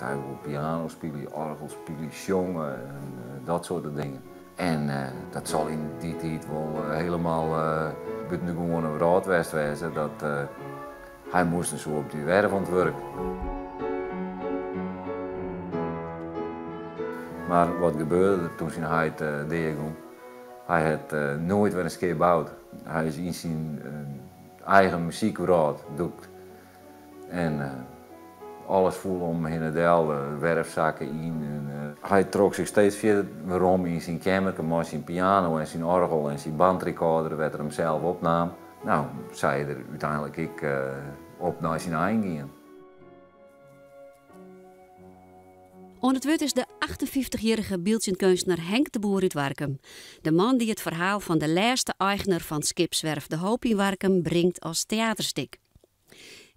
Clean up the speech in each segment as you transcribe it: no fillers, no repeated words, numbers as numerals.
Hij wil piano spelen, orgel spelen, zongen en dat soort dingen. En dat zal in die tijd wel helemaal buitengewoon een raadwest wezen. Dat hij moest zo op die werf aan het werk. Maar wat gebeurde toen hij het deed? Hij had nooit weer eens keer gebouwd. Hij is in zijn eigen muziekwereld doekt. En alles voelde om heen en del, werfzakken in. Hij trok zich steeds verder rond in zijn kamer met zijn piano en zijn orgel en zijn bandrecorder, werd er hem zelf opnam. Nou, zei er uiteindelijk ik op naar zijn eigen gaan. On het woord is de 58-jarige beeldkunstenaar Henk de Boer uit Warkum. De man die het verhaal van de laatste eigenaar van Skipswerf De Hoop in Warkum brengt als theaterstuk.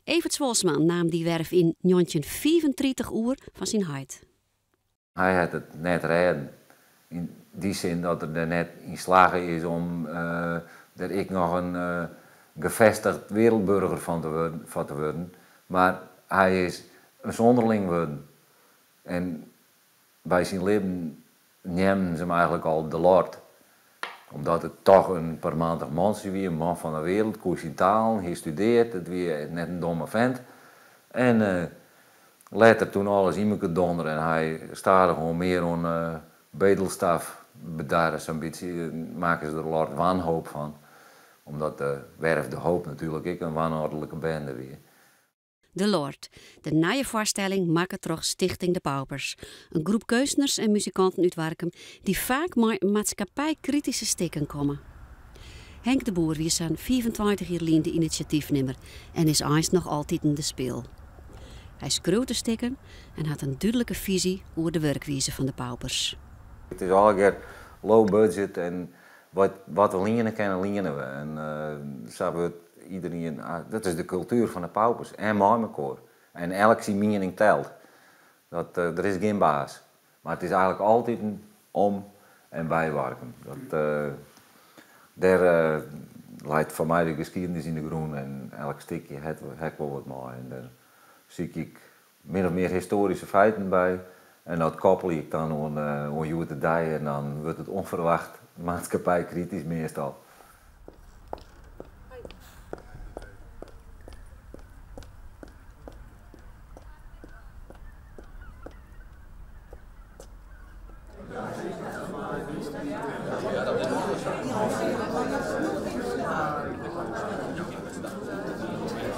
Evert Zwolsman nam die werf in 1934 uur van zijn huid. Hij had het net redden. In die zin dat er net in slagen is om dat ik nog een gevestigd wereldburger van te worden. Maar hij is een zonderling geworden. En bij zijn leven nemen ze hem eigenlijk al de Lord. Omdat het toch een permanent man is, een man van de wereld, koos in taal, hij studeert, het weer net een domme vent. En later toen alles in me kon donderen en hij staat gewoon meer aan bedelstaf bedaard zo'n beetje, maken ze er Lord wanhoop van. Omdat de werf De Hoop natuurlijk ook een wanordelijke bende weer. De Lord, de nieuwe voorstelling maakt toch Stichting De Paupers. Een groep kunstenaars en muzikanten uit Warkum die vaak met maatschappijkritische stikken komen. Henk de Boer is zijn 25 jaar geleden de initiatiefnemer en is eens nog altijd in de speel. Hij schreeuwt de stikken en had een duidelijke visie over de werkwijze van de Paupers. Het is al een low budget en wat we lenen kunnen, lenen we. En zo wordt iedereen, dat is de cultuur van de Paupers en Marmekoor. En elk zijn mening telt. Er is geen baas. Maar het is eigenlijk altijd een om- en bijwerken. Daar leidt voor mij de geschiedenis in de groen en elk stukje heeft wel wat mooi. En daar zie ik min of meer historische feiten bij. En dat koppel ik dan aan Joet de Dij en dan wordt het onverwacht maatschappijkritisch meestal.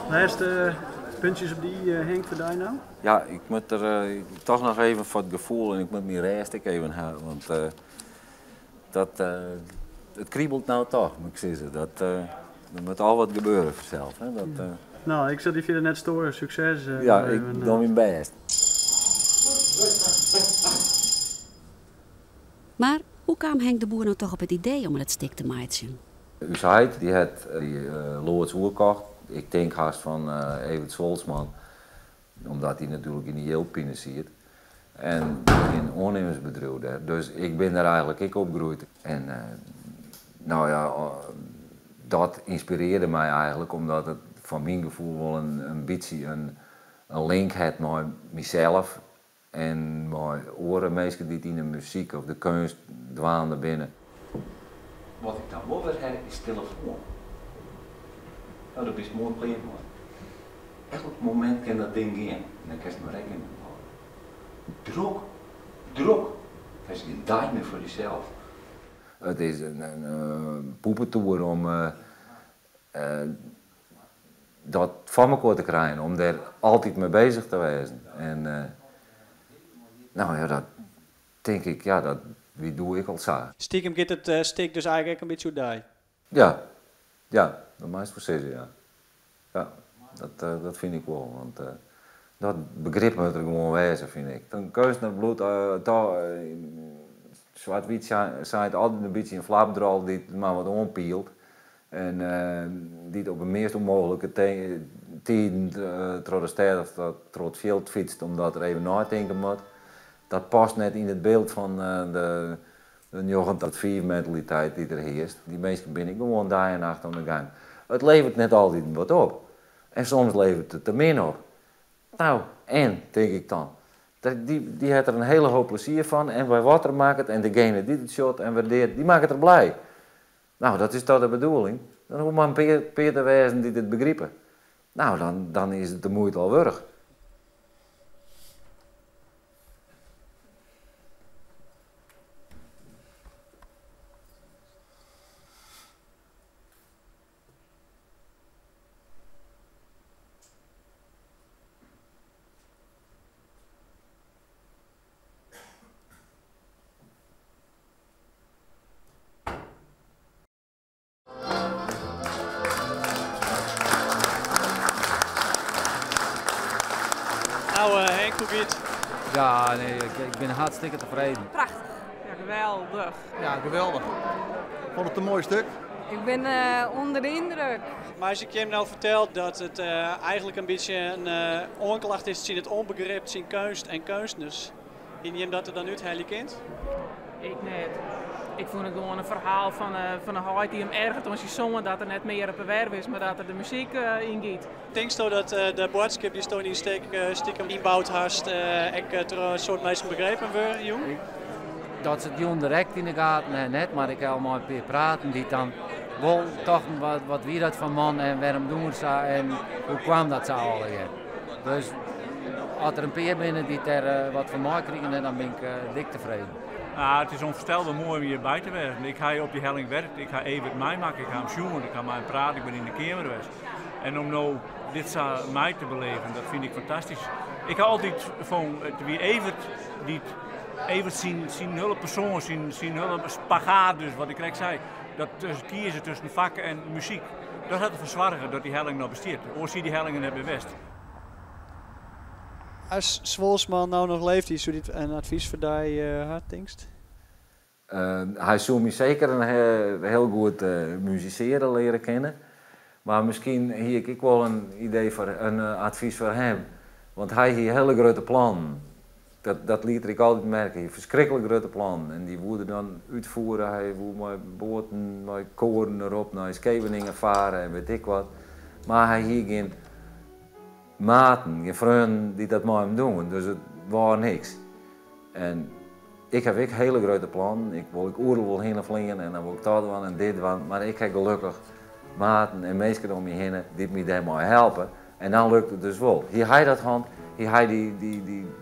Laatste puntjes op die Henk voor die nou? Ja, ik moet er toch nog even voor het gevoel en ik moet mijn rest ook even houden. Want het kriebelt nou toch, moet ik zeggen. Er moet al wat gebeuren vanzelf. Hè? Nou, ik zal die verder net storen. Succes. Ja, ik doe mijn best. Maar hoe kwam Henk de Boer nou toch op het idee om het stik te maaien? Usaid, die had Loods oerkocht. Ik denk haast van Evert Zwolsman. Omdat hij natuurlijk in die Jeelpine zit. En in ondernemersbedrijf daar. Dus ik ben daar eigenlijk ook opgegroeid. En nou ja, dat inspireerde mij eigenlijk. Omdat het van mijn gevoel wel een beetje een link had met mezelf. En met andere mensen die in de muziek of de kunst dwaalden binnen. Wat ik dan wel weer heb is telefoon. Nou, dat is mooi klein man. Elk moment kan dat ding gaan. En dan kan je maar rekening houden. Druk. Dat is geen tijd meer voor jezelf. Het is een poepentoer om dat van elkaar te krijgen. Om daar altijd mee bezig te wezen. En nou ja, dat denk ik, ja, wie doe ik al zo. Stiekem gaat het stik dus eigenlijk een beetje hoe die. Ja, dat mag ik precies, ja. Ja, dat vind ik wel, want dat begrip moet er gewoon wezen, vind ik. Een kunstenaar bloed, zwart-wit zijn het altijd een beetje een flapdrol die het maar wat onpielt. En die het op de meest onmogelijke tijden door de stad of door het veld fietst, omdat er even nadenken moet. Dat past net in het beeld van de jochend tot 4 mentaliteit die er heerst. Die mensen ben ik gewoon dag en nacht aan de gang. Het levert net altijd wat op. En soms levert het er min op. Nou, en, denk ik dan. Die heeft er een hele hoop plezier van en bij wat er maakt het en degene die het shot en waardeert, die maakt het er blij. Nou, dat is toch de bedoeling. Dan hoeft maar een peer te wezen die dit begrijpen. Nou, dan is het de moeite al waard. Nou Henk, hoe gaat het? Ja, nee, ik ben hartstikke tevreden. Prachtig. Ja, geweldig. Ja, geweldig. Vond het een mooi stuk? Ik ben onder de indruk. Maar als ik je hem nou vertel dat het eigenlijk een beetje een onklacht is zien het onbegrip, zien kunst en kunstners. En je hem dat er dan uit heilig kind? Ik net. Ik vond het gewoon een verhaal van een huid die hem ergert als je zongen dat er net meer op werk is, maar dat er de muziek in gaat. Denkst je dat de boodschap die stoon in stiekem inbouwd hast, ik er een soort mensen begrepen worden, jong? Dat ze het jong direct in de gaten net, maar ik heb allemaal een keer praten die dan wel toch wat wie dat van man en waarom doen ze en hoe kwam dat zo al hier. Dus als er een peer binnen die er wat van mij krijgen, dan ben ik dik tevreden. Nou, het is onvoorstelbaar mooi om hierbij te werken. Ik ga op die helling werken, ik ga even mij maken, ik ga hem zoenen, ik ga met hem praten, ik ben in de kamer geweest. En om nou dit samen mij te beleven, dat vind ik fantastisch. Ik ga altijd van wie Evert zien hele persoon, zien hele spagaat, dus wat ik direct zei. Dat tussen kiezen tussen vakken en muziek. Dat gaat ervoor zorgen dat die helling nog bestaat. Of zie die hellingen hebben best. Als Zwolsman nou nog leeft, is dit een advies voor die had, denkst? Hij zou me zeker een heel goed musiceren leren kennen. Maar misschien hier ik wel een idee voor een advies voor hem. Want hij heeft hele grote plannen. Dat liet ik altijd merken. Hij heeft verschrikkelijk grote plannen. En die worden dan uitvoeren. Hij wil met boten, met koren erop naar Scheveningen varen en weet ik wat. Maar hij heeft geen maten, geen vrienden die dat met hem doen. Dus het was niks. En ik heb hele grote plannen. Ik wil overal heen vliegen en dan wil ik dat doen en dit doen. Maar ik heb gelukkig maten en mensen om me heen die me daarbij helpen. En dan lukt het dus wel. Hier hij dat hand, hier hij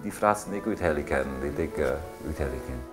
die fratsen die ik uit Helly ken, die ik uit Helly ken.